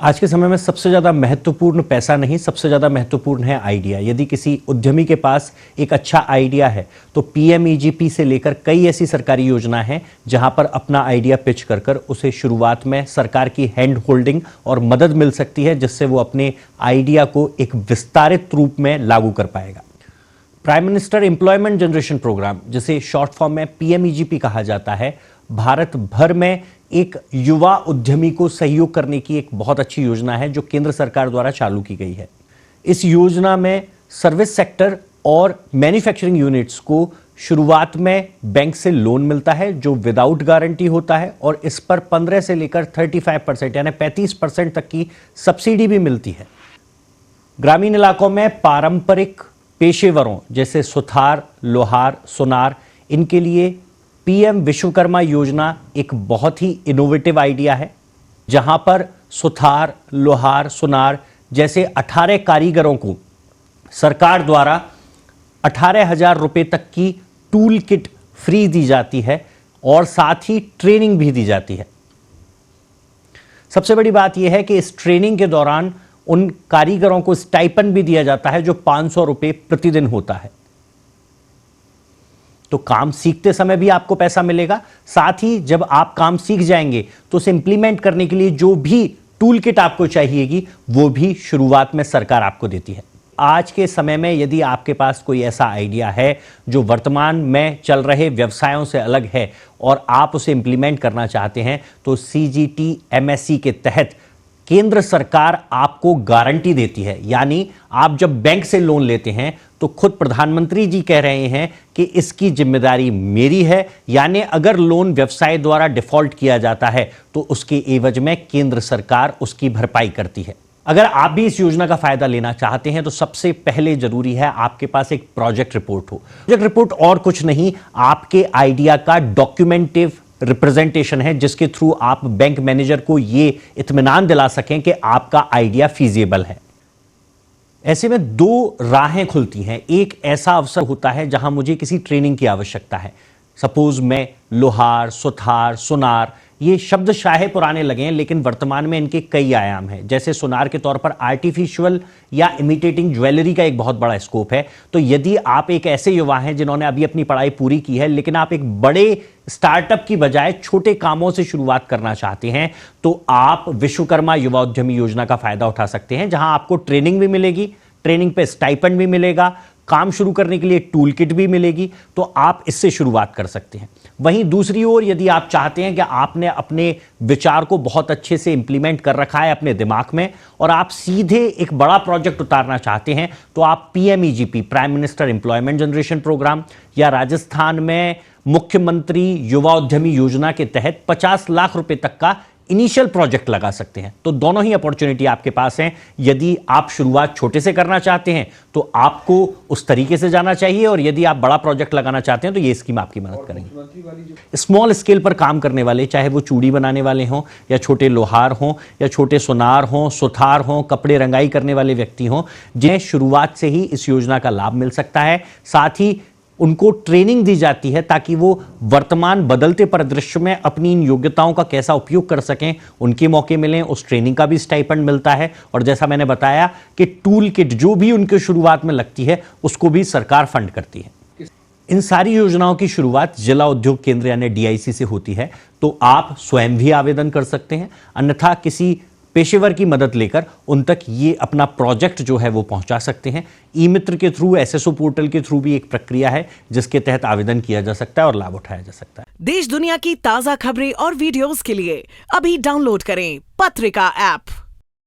आज के समय में सबसे ज़्यादा महत्वपूर्ण पैसा नहीं, सबसे ज़्यादा महत्वपूर्ण है आइडिया। यदि किसी उद्यमी के पास एक अच्छा आइडिया है तो पीएमईजीपी से लेकर कई ऐसी सरकारी योजना हैं जहां पर अपना आइडिया पिच कर कर उसे शुरुआत में सरकार की हैंड होल्डिंग और मदद मिल सकती है, जिससे वो अपने आइडिया को एक विस्तारित रूप में लागू कर पाएगा। Prime minister employment generation program, जिसे शॉर्ट फॉर्म में पीएमईजीपी कहा जाता है, भारत भर में एक युवा उद्यमी को सहयोग करने की एक बहुत अच्छी योजना है जो केंद्र सरकार द्वारा चालू की गई है। इस योजना में सर्विस सेक्टर और मैन्युफैक्चरिंग यूनिट्स को शुरुआत में बैंक से लोन मिलता है जो विदाउट गारंटी होता है, और इस पर 15 से लेकर 35% यानी 35% तक की सब्सिडी भी मिलती है। ग्रामीण इलाकों में पारंपरिक पेशेवरों जैसे सुथार, लोहार, सुनार, इनके लिए पीएम विश्वकर्मा योजना एक बहुत ही इनोवेटिव आइडिया है, जहां पर सुथार, लोहार, सुनार जैसे 18 कारीगरों को सरकार द्वारा 18,000 रुपए तक की टूल किट फ्री दी जाती है और साथ ही ट्रेनिंग भी दी जाती है। सबसे बड़ी बात यह है कि इस ट्रेनिंग के दौरान उन कारीगरों को स्टाइपेंड भी दिया जाता है जो 500 रुपए प्रतिदिन होता है। तो काम सीखते समय भी आपको पैसा मिलेगा, साथ ही जब आप काम सीख जाएंगे तो उसे इंप्लीमेंट करने के लिए जो भी टूल किट आपको चाहिएगी वो भी शुरुआत में सरकार आपको देती है। आज के समय में यदि आपके पास कोई ऐसा आइडिया है जो वर्तमान में चल रहे व्यवसायों से अलग है और आप उसे इंप्लीमेंट करना चाहते हैं, तो सीजीटी एमएससी के तहत केंद्र सरकार आपको गारंटी देती है। यानी आप जब बैंक से लोन लेते हैं तो खुद प्रधानमंत्री जी कह रहे हैं कि इसकी जिम्मेदारी मेरी है, यानी अगर लोन व्यवसाय द्वारा डिफॉल्ट किया जाता है तो उसके एवज में केंद्र सरकार उसकी भरपाई करती है। अगर आप भी इस योजना का फायदा लेना चाहते हैं तो सबसे पहले जरूरी है आपके पास एक प्रोजेक्ट रिपोर्ट हो। प्रोजेक्ट रिपोर्ट और कुछ नहीं, आपके आइडिया का डॉक्यूमेंटिव रिप्रेजेंटेशन है, जिसके थ्रू आप बैंक मैनेजर को यह इत्मीनान दिला सकें कि आपका आइडिया फीजिबल है। ऐसे में दो राहें खुलती हैं। एक ऐसा अवसर होता है जहां मुझे किसी ट्रेनिंग की आवश्यकता है। सपोज मैं लोहार, सुथार, सुनार, ये शब्द शायद पुराने लगे हैं लेकिन वर्तमान में इनके कई आयाम हैं। जैसे सुनार के तौर पर आर्टिफिशियल या इमिटेटिंग ज्वेलरी का एक बहुत बड़ा स्कोप है। तो यदि आप एक ऐसे युवा हैं जिन्होंने अभी अपनी पढ़ाई पूरी की है लेकिन आप एक बड़े स्टार्टअप की बजाय छोटे कामों से शुरुआत करना चाहते हैं, तो आप विश्वकर्मा युवा उद्यमी योजना का फायदा उठा सकते हैं, जहां आपको ट्रेनिंग भी मिलेगी, ट्रेनिंग पे स्टाइपेंड भी मिलेगा, काम शुरू करने के लिए टूल किट भी मिलेगी। तो आप इससे शुरुआत कर सकते हैं। वहीं दूसरी ओर यदि आप चाहते हैं कि आपने अपने विचार को बहुत अच्छे से इंप्लीमेंट कर रखा है अपने दिमाग में और आप सीधे एक बड़ा प्रोजेक्ट उतारना चाहते हैं, तो आप PMEGP, prime minister employment generation program, या राजस्थान में मुख्यमंत्री युवा उद्यमी योजना के तहत 50 लाख रुपए तक का इनिशियल प्रोजेक्ट लगा सकते हैं। तो दोनों ही अपॉर्चुनिटी आपके पास हैं। यदि आप शुरुआत छोटे से करना चाहते हैं तो आपको उस तरीके से जाना चाहिए, और यदि आप बड़ा प्रोजेक्ट लगाना चाहते हैं तो ये स्कीम आपकी मदद करेंगे। स्मॉल स्केल पर काम करने वाले, चाहे वो चूड़ी बनाने वाले हों या छोटे लोहार हों या छोटे सुनार हों, सुथार हों, कपड़े रंगाई करने वाले व्यक्ति हों, जिन्हें शुरुआत से ही इस योजना का लाभ मिल सकता है। साथ ही उनको ट्रेनिंग दी जाती है ताकि वो वर्तमान बदलते परिदृश्य में अपनी इन योग्यताओं का कैसा उपयोग कर सकें, उनके मौके मिलें। उस ट्रेनिंग का भी स्टाइपेंड मिलता है, और जैसा मैंने बताया कि टूल किट जो भी उनके शुरुआत में लगती है उसको भी सरकार फंड करती है। इन सारी योजनाओं की शुरुआत जिला उद्योग केंद्र यानी डीआईसी से होती है। तो आप स्वयं भी आवेदन कर सकते हैं, अन्यथा किसी पेशेवर की मदद लेकर उन तक ये अपना प्रोजेक्ट जो है वो पहुंचा सकते हैं। ई मित्र के थ्रू, एसएसओ पोर्टल के थ्रू भी एक प्रक्रिया है जिसके तहत आवेदन किया जा सकता है और लाभ उठाया जा सकता है। देश दुनिया की ताजा खबरें और वीडियोस के लिए अभी डाउनलोड करें पत्रिका ऐप।